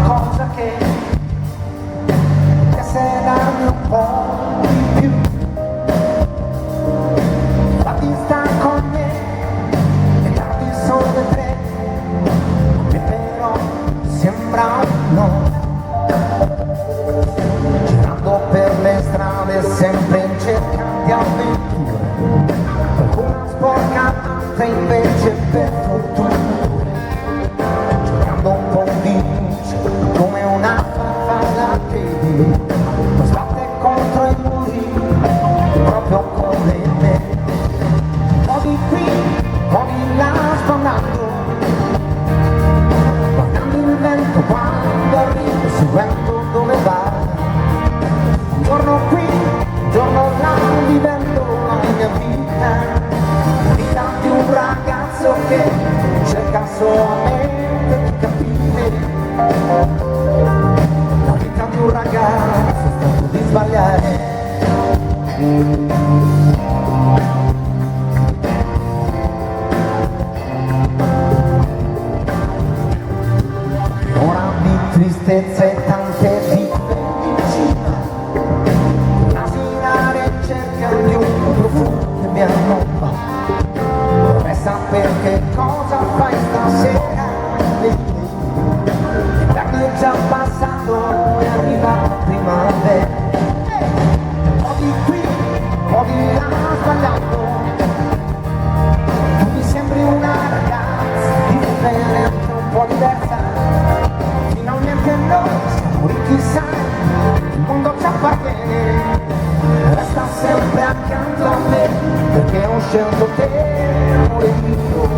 qualcosa che potesse darmi un po' di più. Fatti star con me e darti solo le tre, che però sembra un no. Girando per le strade sempre in cerca di avventure, qualcuna sporca, altra invece per fortuna, cercando un po' di luce come una farfalla che poi sbatte contro i muri proprio come me. Un po' di qui, un po' di là stonando, guardando il vento quando arriva, seguendo dove va. Un giorno qui, un giorno là, vivendo la mia vita, la vita di un ragazzo che cerca solamente di capire, la vita di un ragazzo stato di sbagliare. Ora di tristezza e tante di felicità, asinare cerca di un profumo che mi annobba. Vorrei sapere che cosa fai stasera, l'inverno è già passato e arriva la primavera. Un po' di qui, un po' di là sbagliando, tu mi sembri una ragazza differente, un po' diversa. Finalmente noi siamo ricchi, sai, il mondo ci appartiene. Resta sempre accanto a me, perché ho scelto te, amore mio.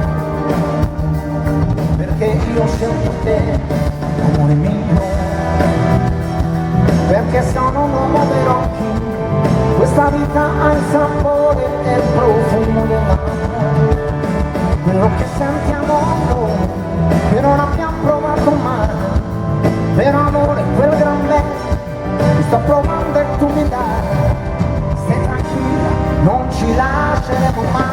Perché io ho scelto te, amore mio. Perché sono un uomo verocchi, questa vita ha il sapore e il profumo dell'amore, quello che sentiamo noi, che non abbiamo provato mai. Per amore, quel gran bene che sto provando e tu mi dai. Stai tranquilla, non ci lasceremo mai.